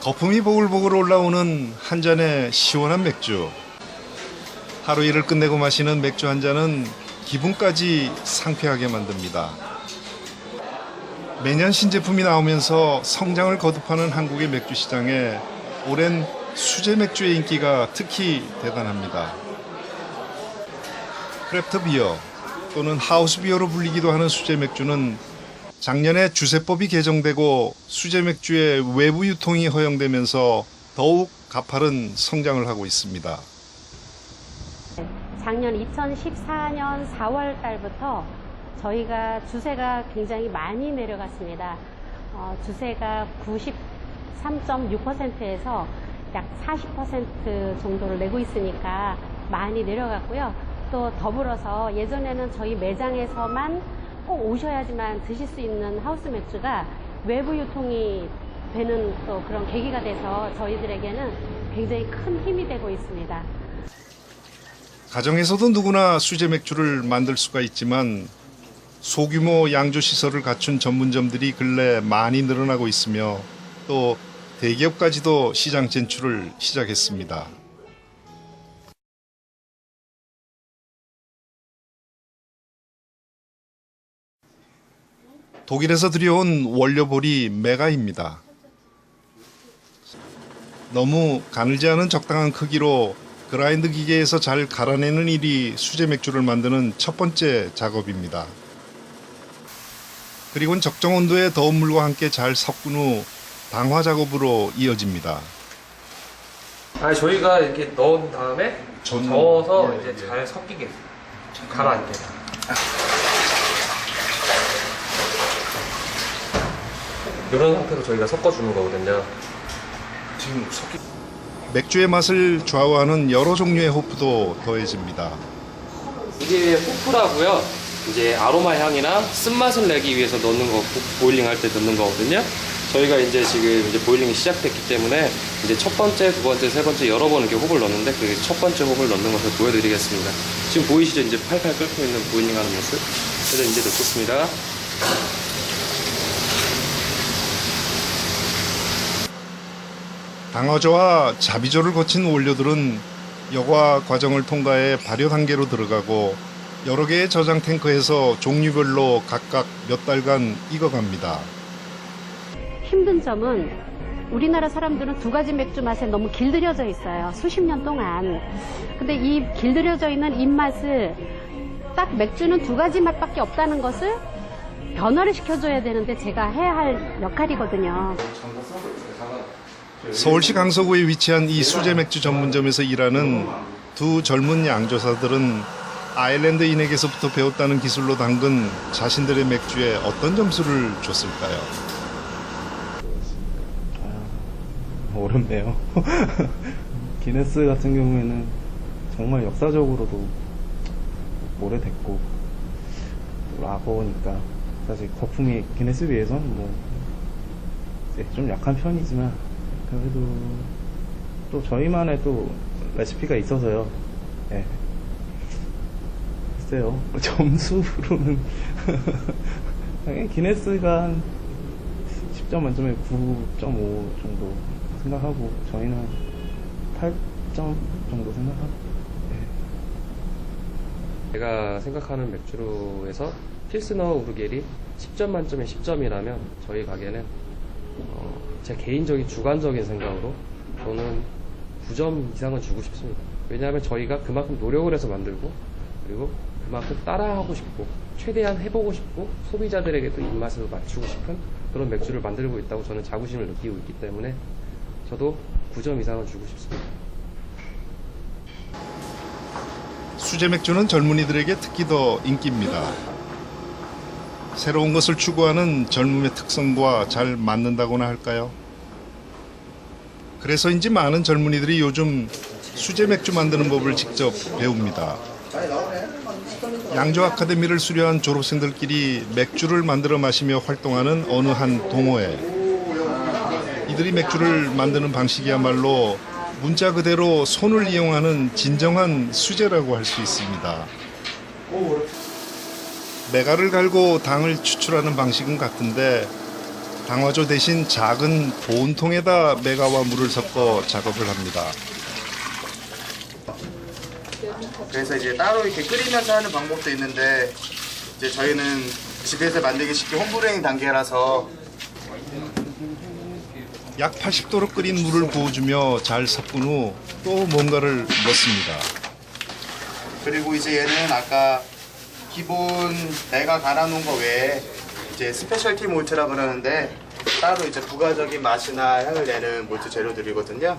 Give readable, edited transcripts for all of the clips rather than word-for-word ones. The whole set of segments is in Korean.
거품이 보글보글 올라오는 한 잔의 시원한 맥주. 하루 일을 끝내고 마시는 맥주 한 잔은 기분까지 상쾌하게 만듭니다. 매년 신제품이 나오면서 성장을 거듭하는 한국의 맥주 시장에 올해는 수제 맥주의 인기가 특히 대단합니다. 크래프트 비어 또는 하우스 비어로 불리기도 하는 수제 맥주는 작년에 주세법이 개정되고 수제 맥주의 외부 유통이 허용되면서 더욱 가파른 성장을 하고 있습니다. 작년 2014년 4월 달부터 저희가 주세가 굉장히 많이 내려갔습니다. 주세가 93.6%에서 약 40% 정도를 내고 있으니까 많이 내려갔고요. 또 더불어서 예전에는 저희 매장에서만 꼭 오셔야지만 드실 수 있는 하우스 맥주가 외부 유통이 되는 또 그런 계기가 돼서 저희들에게는 굉장히 큰 힘이 되고 있습니다. 가정에서도 누구나 수제 맥주를 만들 수가 있지만 소규모 양조 시설을 갖춘 전문점들이 근래 많이 늘어나고 있으며 또 대기업까지도 시장 진출을 시작했습니다. 독일에서 들여온 원료볼이 메가입니다. 너무 가늘지 않은 적당한 크기로 그라인드 기계에서 잘 갈아내는 일이 수제 맥주를 만드는 첫 번째 작업입니다. 그리고는 적정 온도의 더운 물과 함께 잘 섞은 후 방화 작업으로 이어집니다. 저희가 이렇게 넣은 다음에 저어서 예, 이제 예. 잘 섞이게 가라앉게. 이런 상태로 저희가 섞어주는 거거든요. 지금 맥주의 맛을 좌우하는 여러 종류의 호프도 더해집니다. 이게 호프라고요. 이제 아로마 향이나 쓴맛을 내기 위해서 넣는 거, 보일링 할 때 넣는 거거든요. 저희가 이제 지금 이제 보일링이 시작됐기 때문에 이제 첫 번째, 두 번째, 세 번째 여러 번 이렇게 호흡을 넣는데 그 첫 번째 호흡을 넣는 것을 보여드리겠습니다. 지금 보이시죠? 이제 팔팔 끓고 있는 보일링 하는 모습. 그래서 이제 넣겠습니다. 방어조와 자비조를 거친 원료들은 여과 과정을 통과해 발효 단계로 들어가고 여러 개의 저장 탱크에서 종류별로 각각 몇 달간 익어갑니다. 힘든 점은 우리나라 사람들은 두 가지 맥주 맛에 너무 길들여져 있어요. 수십 년 동안. 근데 이 길들여져 있는 입맛을 딱 맥주는 두 가지 맛밖에 없다는 것을 변화를 시켜줘야 되는데 제가 해야 할 역할이거든요. 서울시 강서구에 위치한 이 수제 맥주 전문점에서 일하는 두 젊은 양조사들은 아일랜드인에게서부터 배웠다는 기술로 담근 자신들의 맥주에 어떤 점수를 줬을까요? 어렵네요. 기네스 같은 경우에는 정말 역사적으로도 오래됐고 라거니까 사실 거품이 기네스 비해서는 좀 약한 편이지만 그래도 또 저희만의 또 레시피가 있어서요. 예. 글쎄요. 점수로는 당연히 기네스가 한 10점 만점에 9.5 정도 생각하고 저희는 8점 정도 생각하고. 예. 제가 생각하는 맥주로에서 필스너 우르겔이 10점 만점에 10점이라면 저희 가게는 제 개인적인 주관적인 생각으로 저는 9점 이상은 주고 싶습니다. 왜냐하면 저희가 그만큼 노력을 해서 만들고 그리고 그만큼 따라하고 싶고 최대한 해보고 싶고 소비자들에게도 입맛을 맞추고 싶은 그런 맥주를 만들고 있다고 저는 자부심을 느끼고 있기 때문에 저도 9점 이상은 주고 싶습니다. 수제 맥주는 젊은이들에게 특히 더 인기입니다. 새로운 것을 추구하는 젊음의 특성과 잘 맞는다고나 할까요? 그래서인지 많은 젊은이들이 요즘 수제 맥주 만드는 법을 직접 배웁니다. 양조 아카데미를 수료한 졸업생들끼리 맥주를 만들어 마시며 활동하는 어느 한 동호회. 이들이 맥주를 만드는 방식이야말로 문자 그대로 손을 이용하는 진정한 수제라고 할 수 있습니다. 메가를 갈고 당을 추출하는 방식은 같은데 당화조 대신 작은 보온통에다 메가와 물을 섞어 작업을 합니다. 그래서 이제 따로 이렇게 끓이면서 하는 방법도 있는데 이제 저희는 집에서 만들기 쉽게 홈브레잉 단계라서 약 80도로 끓인 물을 부어주며 잘 섞은 후 또 뭔가를 넣습니다. 그리고 이제 얘는 아까 기본 내가 갈아놓은 거 외에 이제 스페셜티 몰트라 그러는데 따로 이제 부가적인 맛이나 향을 내는 몰트 재료들이거든요.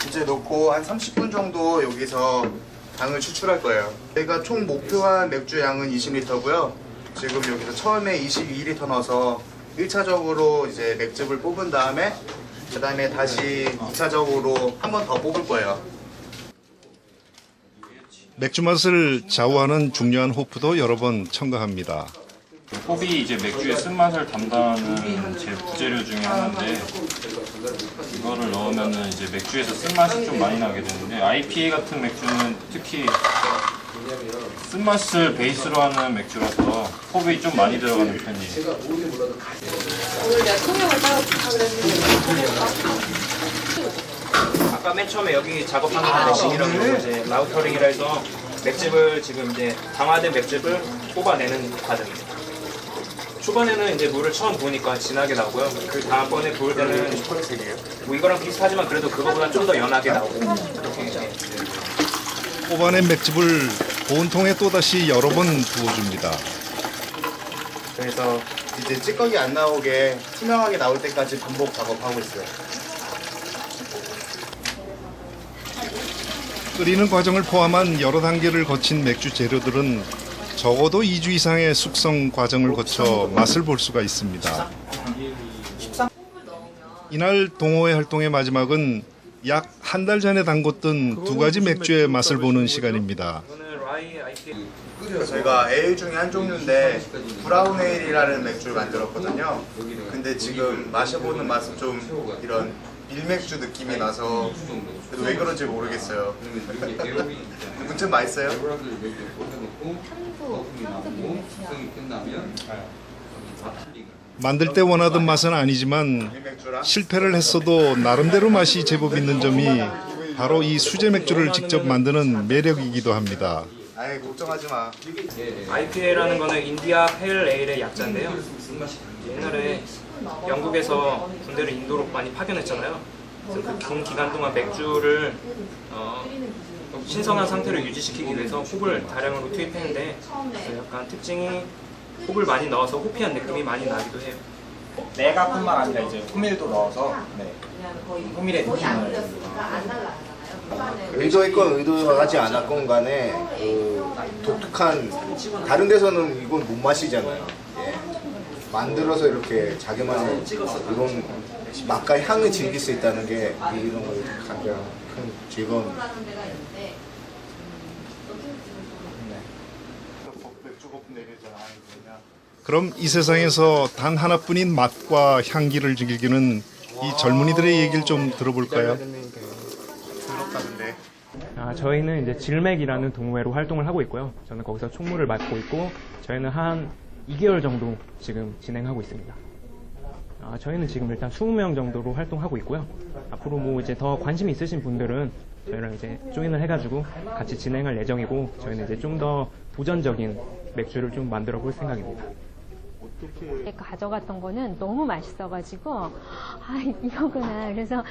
이제 넣고 한 30분 정도 여기서 당을 추출할 거예요. 저희가 총 목표한 맥주 양은 20리터고요. 지금 여기서 처음에 22리터 넣어서 1차적으로 이제 맥즙을 뽑은 다음에 그 다음에 다시 2차적으로 한 번 더 뽑을 거예요. 맥주 맛을 좌우하는 중요한 호프도 여러 번 첨가합니다. 홉이 이제 맥주의 쓴맛을 담당하는 제 부재료 중에 하나인데 이거를 넣으면은 이제 맥주에서 쓴맛이 좀 많이 나게 되는데 IPA 같은 맥주는 특히 쓴맛을 베이스로 하는 맥주라서 홉이 좀 많이 들어가는 편이에요. 아까 맨 처음에 여기 작업하는 대신이라고 이제 라우터링이라 해서 맥즙을 지금 이제 당화된 맥즙을 뽑아내는 과정입니다. 초반에는 이제 물을 처음 부으니까 진하게 나오고요. 그 다음번에 부을 때는 뭐 이거랑 비슷하지만 그래도 그거보다 좀 더 연하게 나오고 그렇게. 뽑아낸 맥즙을 보온통에 또다시 여러 번 부어줍니다. 그래서 이제 찌꺼기 안 나오게 투명하게 나올 때까지 반복 작업하고 있어요. 끓이는 과정을 포함한 여러 단계를 거친 맥주 재료들은 적어도 2주 이상의 숙성 과정을 거쳐 맛을 볼 수가 있습니다. 이날 동호회 활동의 마지막은 약 한 달 전에 담궜던 두 가지 맥주의 맛을 보는 시간입니다. 저희가 에일 중에 한 종류인데 브라운 에일이라는 맥주를 만들었거든요. 근데 지금 마셔보는 맛은 좀 이런 밀맥주 느낌이 나서 그래도 왜 그런지 모르겠어요. 무튼 맛있어요? 만들 때 원하던 맛은 아니지만 밀맥주랑 실패를 했어도 나름대로 맛이 제법 있는 점이 바로 이 수제 맥주를 직접 만드는 매력이기도 합니다. 아이 걱정하지 마. IPA라는 거는 인디아 페일 에일의 약자인데요. 옛날에 영국에서 군대를 인도로 많이 파견했잖아요. 그래서 그 긴 기간 동안 맥주를 신선한 상태를 유지시키기 위해서 홉을 다량으로 투입했는데 약간 특징이 홉을 많이 넣어서 호피한 느낌이 많이 나기도 해요. 내가뿐만 아니라 이제 호밀도 넣어서 호밀의 느낌을 의도했건 의도하지 않았건 간에 그 독특한 다른 데서는 이건 못 마시잖아요. 예. 만들어서 이렇게 자기만의 이런 맛과 향을 즐길 수 있다는 게 이런 걸 가장 큰 즐거움. 그럼 이 세상에서 단 하나뿐인 맛과 향기를 즐기는 이 젊은이들의 얘기를 좀 들어볼까요? 더럽다는데. 저희는 이제 질맥이라는 동호회로 활동을 하고 있고요. 저는 거기서 총무를 맡고 있고 저희는 한 2개월 정도 지금 진행하고 있습니다. 저희는 지금 일단 20명 정도로 활동하고 있고요. 앞으로 뭐 이제 더 관심 있으신 분들은 저희랑 이제 조인을 해가지고 같이 진행할 예정이고 저희는 이제 좀 더 도전적인 맥주를 좀 만들어 볼 생각입니다. 가져갔던 거는 너무 맛있어가지고 이거구나. 그래서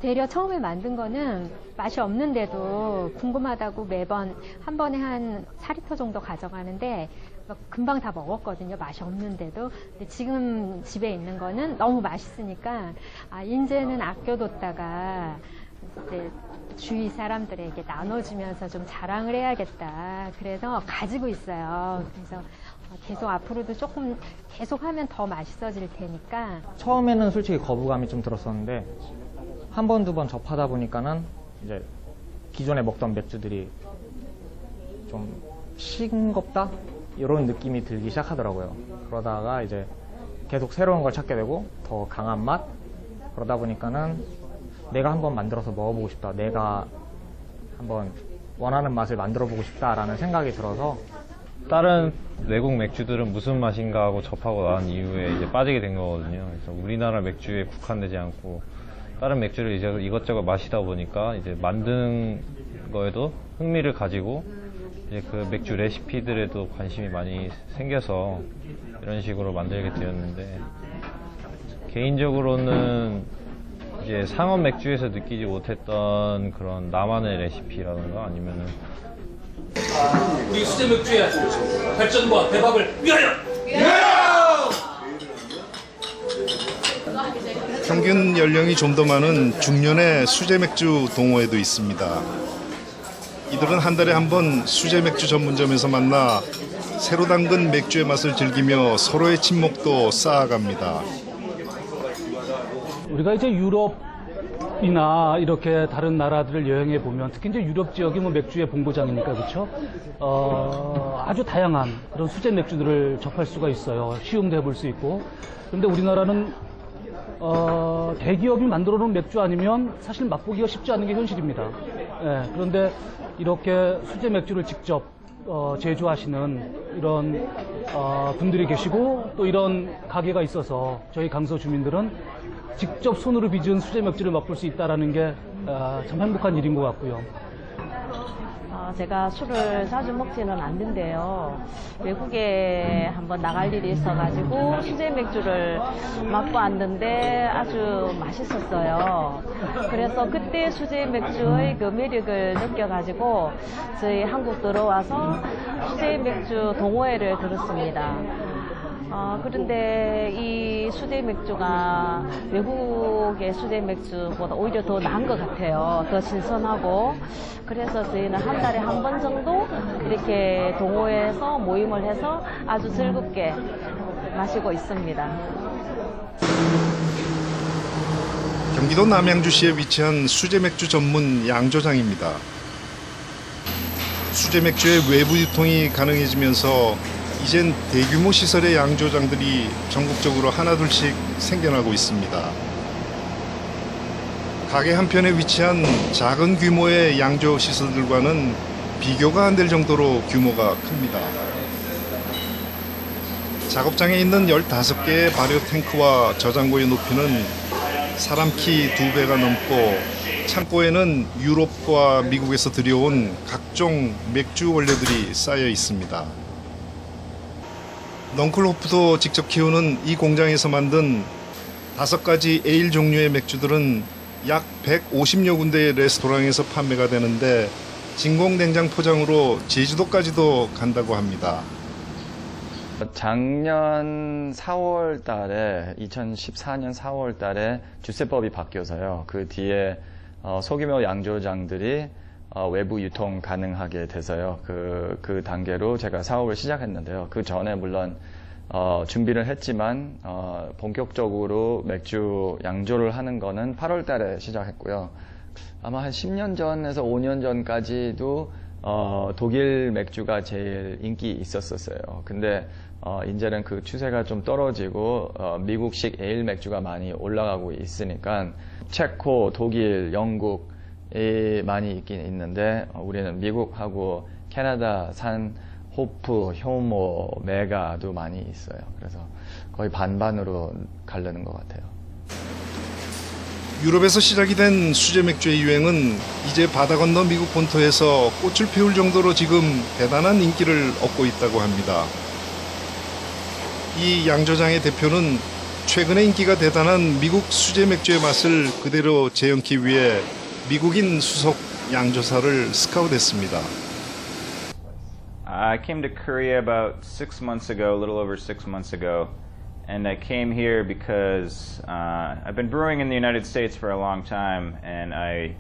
되려 처음에 만든 거는 맛이 없는데도 궁금하다고 매번 한 번에 한 4리터 정도 가져가는데 금방 다 먹었거든요. 맛이 없는데도. 근데 지금 집에 있는 거는 너무 맛있으니까 이제는 아껴뒀다가 이제 주위 사람들에게 나눠주면서 좀 자랑을 해야겠다. 그래서 가지고 있어요. 그래서 계속 앞으로도 조금 계속 하면 더 맛있어질 테니까. 처음에는 솔직히 거부감이 좀 들었었는데 한 번, 두 번 접하다 보니까는 이제 기존에 먹던 맥주들이 좀 싱겁다? 이런 느낌이 들기 시작하더라고요. 그러다가 이제 계속 새로운 걸 찾게 되고 더 강한 맛? 그러다 보니까는 내가 한번 만들어서 먹어보고 싶다. 내가 한번 원하는 맛을 만들어 보고 싶다라는 생각이 들어서 다른 외국 맥주들은 무슨 맛인가 하고 접하고 난 이후에 이제 빠지게 된 거거든요. 그래서 우리나라 맥주에 국한되지 않고 다른 맥주를 이제 이것저것 마시다 보니까 이제 만드는 거에도 흥미를 가지고 이제 그 맥주 레시피들에도 관심이 많이 생겨서 이런 식으로 만들게 되었는데, 개인적으로는 이제 상업 맥주에서 느끼지 못했던 그런 나만의 레시피라든가 아니면은 우리 수제 맥주의 발전과 대박을 위하여! 평균 연령이 좀 더 많은 중년의 수제 맥주 동호회도 있습니다. 이들은 한 달에 한 번 수제 맥주 전문점에서 만나 새로 담근 맥주의 맛을 즐기며 서로의 친목도 쌓아갑니다. 우리가 이제 유럽이나 이렇게 다른 나라들을 여행해 보면, 특히 이제 유럽 지역이 뭐 맥주의 본고장이니까 그렇죠. 아주 다양한 그런 수제 맥주들을 접할 수가 있어요. 시음도 해볼 수 있고. 그런데 우리나라는 대기업이 만들어 놓은 맥주 아니면 사실 맛보기가 쉽지 않은 게 현실입니다. 예, 그런데 이렇게 수제 맥주를 직접 제조하시는 이런 분들이 계시고, 또 이런 가게가 있어서 저희 강서 주민들은 직접 손으로 빚은 수제 맥주를 맛볼 수 있다는 게 참 행복한 일인 것 같고요. 제가 술을 자주 먹지는 않는데요. 외국에 한번 나갈 일이 있어가지고 수제 맥주를 맛보았는데 아주 맛있었어요. 그래서 그때 수제 맥주의 그 매력을 느껴가지고 저희 한국 들어와서 수제 맥주 동호회를 들었습니다. 그런데 이 수제 맥주가 외국의 수제 맥주보다 오히려 더 나은 것 같아요. 더 신선하고. 그래서 저희는 한 달에 한 번 정도 이렇게 동호회에서 모임을 해서 아주 즐겁게 마시고 있습니다. 경기도 남양주시에 위치한 수제 맥주 전문 양조장입니다. 수제 맥주의 외부 유통이 가능해지면서 이젠 대규모 시설의 양조장들이 전국적으로 하나둘씩 생겨나고 있습니다. 가게 한편에 위치한 작은 규모의 양조 시설들과는 비교가 안 될 정도로 규모가 큽니다. 작업장에 있는 15개의 발효 탱크와 저장고의 높이는 사람 키 2배가 넘고, 창고에는 유럽과 미국에서 들여온 각종 맥주 원료들이 쌓여 있습니다. 넝클호프도 직접 키우는 이 공장에서 만든 5가지 에일 종류의 맥주들은 약 150여 군데의 레스토랑에서 판매가 되는데, 진공 냉장 포장으로 제주도까지도 간다고 합니다. 작년 4월 달에 2014년 4월 달에 주세법이 바뀌어서요. 그 뒤에 소규모 양조장들이 외부 유통 가능하게 돼서요. 그 단계로 제가 사업을 시작했는데요. 그 전에 물론 준비를 했지만 본격적으로 맥주 양조를 하는 거는 8월 달에 시작했고요. 아마 한 10년 전에서 5년 전까지도 독일 맥주가 제일 인기 있었어요. 근데 이제는 그 추세가 좀 떨어지고 미국식 에일 맥주가 많이 올라가고 있으니까 체코, 독일, 영국이 많이 있긴 있는데, 우리는 미국하고 캐나다산 호프, 효모, 메가도 많이 있어요. 그래서 거의 반반으로 가르는 것 같아요. 유럽에서 시작이 된 수제 맥주의 유행은 이제 바다 건너 미국 본토에서 꽃을 피울 정도로 지금 대단한 인기를 얻고 있다고 합니다. 이 양조장의 대표는 최근에 인기가 대단한 미국 수제 맥주의 맛을 그대로 재현기 위해 미국인 수속 양조사를 스카우트했습니다. I came to Korea about 6 months ago, a little over 6 months ago, and I came here because I've been brewing in the United States for a long time, and I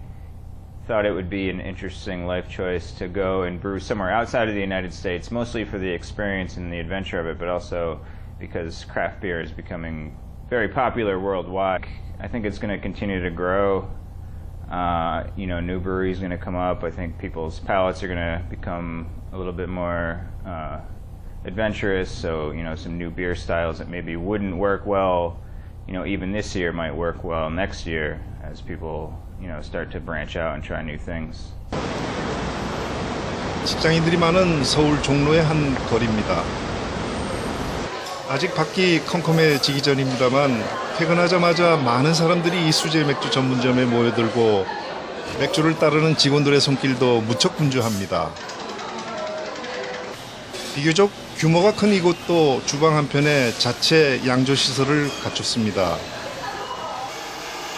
thought it would be an interesting life choice to go and brew somewhere outside of the United States, mostly for the experience and the adventure of it, but also because craft beer is becoming very popular worldwide. I think it's going to continue to grow. New breweries are going to come up. I think people's palates are going to become a little bit more adventurous. So, some new beer styles that maybe wouldn't work well, even this year might work well next year as people, start to branch out and try new things. 직장인들이 많은 서울 종로의 한 거리입니다. 아직 밖이 컴컴해지기 전입니다만 퇴근하자마자 많은 사람들이 이 수제 맥주 전문점에 모여들고 맥주를 따르는 직원들의 손길도 무척 분주합니다. 비교적 규모가 큰 이곳도 주방 한편에 자체 양조 시설을 갖췄습니다.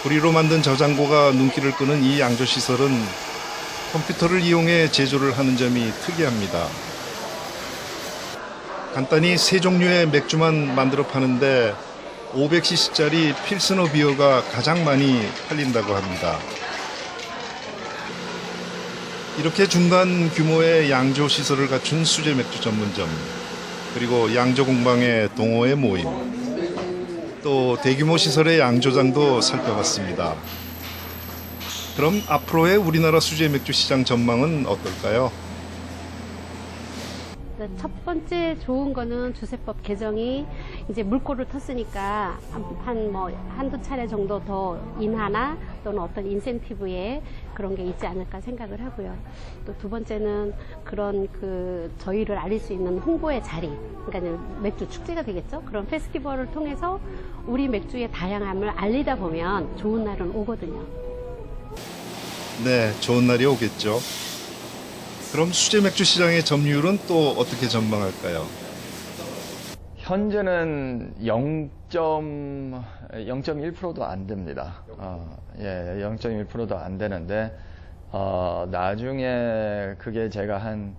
구리로 만든 저장고가 눈길을 끄는 이 양조 시설은 컴퓨터를 이용해 제조를 하는 점이 특이합니다. 간단히 세 종류의 맥주만 만들어 파는데 500cc짜리 필스너 비어가 가장 많이 팔린다고 합니다. 이렇게 중간 규모의 양조 시설을 갖춘 수제 맥주 전문점, 그리고 양조 공방의 동호회 모임, 또 대규모 시설의 양조장도 살펴봤습니다. 그럼 앞으로의 우리나라 수제 맥주 시장 전망은 어떨까요? 첫 번째 좋은 거는 주세법 개정이 이제 물꼬를 텄으니까 한두 차례 정도 더 인하나 또는 어떤 인센티브에 그런 게 있지 않을까 생각을 하고요. 또 두 번째는 그런 저희를 알릴 수 있는 홍보의 자리, 그러니까 맥주 축제가 되겠죠. 그런 페스티벌을 통해서 우리 맥주의 다양함을 알리다 보면 좋은 날은 오거든요. 네, 좋은 날이 오겠죠. 그럼 수제 맥주 시장의 점유율은 또 어떻게 전망할까요? 현재는 0.1%도 안 됩니다. 0.1%도 안 되는데 나중에 그게 제가 한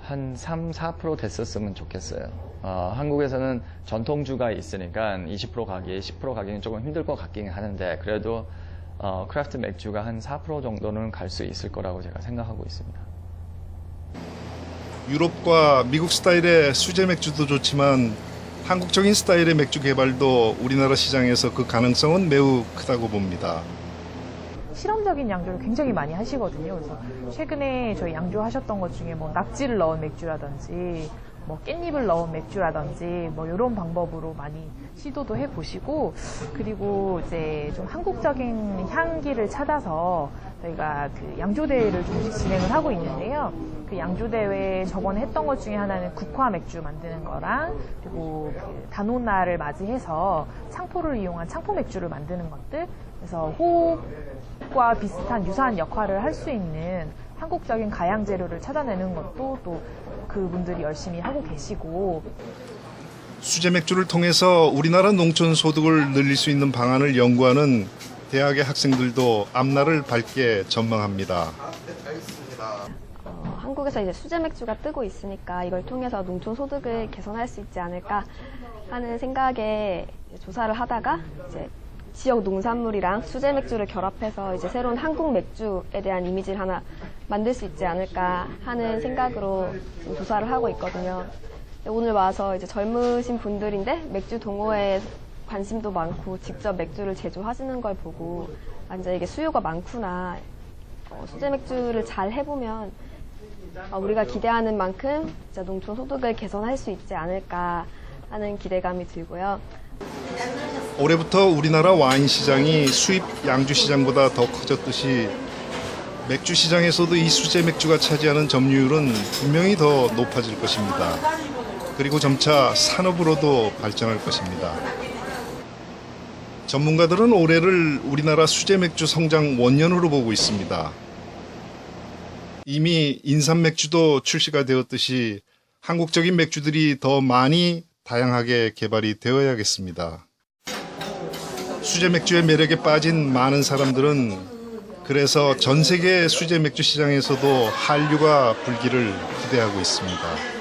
3, 4% 됐었으면 좋겠어요. 한국에서는 전통주가 있으니까 20% 가기, 10% 가기는 조금 힘들 것 같긴 하는데 그래도 크래프트 맥주가 한 4% 정도는 갈 수 있을 거라고 제가 생각하고 있습니다. 유럽과 미국 스타일의 수제 맥주도 좋지만 한국적인 스타일의 맥주 개발도 우리나라 시장에서 그 가능성은 매우 크다고 봅니다. 실험적인 양조를 굉장히 많이 하시거든요. 그래서 최근에 저희 양조하셨던 것 중에 낙지를 넣은 맥주라든지 깻잎을 넣은 맥주라든지 이런 방법으로 많이 시도도 해보시고, 그리고 이제 좀 한국적인 향기를 찾아서 저희가 양조대회를 조금씩 진행을 하고 있는데요. 그 양조대회 저번에 했던 것 중에 하나는 국화 맥주 만드는 거랑, 그리고 단오날을 맞이해서 창포를 이용한 창포 맥주를 만드는 것들, 그래서 호흡과 비슷한 유사한 역할을 할 수 있는 한국적인 가양 재료를 찾아내는 것도 또 그분들이 열심히 하고 계시고, 수제 맥주를 통해서 우리나라 농촌 소득을 늘릴 수 있는 방안을 연구하는 대학의 학생들도 앞날을 밝게 전망합니다. 한국에서 이제 수제 맥주가 뜨고 있으니까 이걸 통해서 농촌 소득을 개선할 수 있지 않을까 하는 생각에 조사를 하다가 이제 지역 농산물이랑 수제 맥주를 결합해서 이제 새로운 한국 맥주에 대한 이미지를 하나 만들 수 있지 않을까 하는 생각으로 지금 조사를 하고 있거든요. 오늘 와서 이제 젊으신 분들인데 맥주 동호회에 관심도 많고 직접 맥주를 제조하시는 걸 보고 완전 이게 수요가 많구나. 수제 맥주를 잘 해보면 우리가 기대하는 만큼 진짜 농촌 소득을 개선할 수 있지 않을까 하는 기대감이 들고요. 올해부터 우리나라 와인 시장이 수입 양주 시장보다 더 커졌듯이 맥주 시장에서도 이 수제 맥주가 차지하는 점유율은 분명히 더 높아질 것입니다. 그리고 점차 산업으로도 발전할 것입니다. 전문가들은 올해를 우리나라 수제 맥주 성장 원년으로 보고 있습니다. 이미 인삼 맥주도 출시가 되었듯이 한국적인 맥주들이 더 많이 다양하게 개발이 되어야겠습니다. 수제 맥주의 매력에 빠진 많은 사람들은 그래서 전 세계 수제 맥주 시장에서도 한류가 불기를 기대하고 있습니다.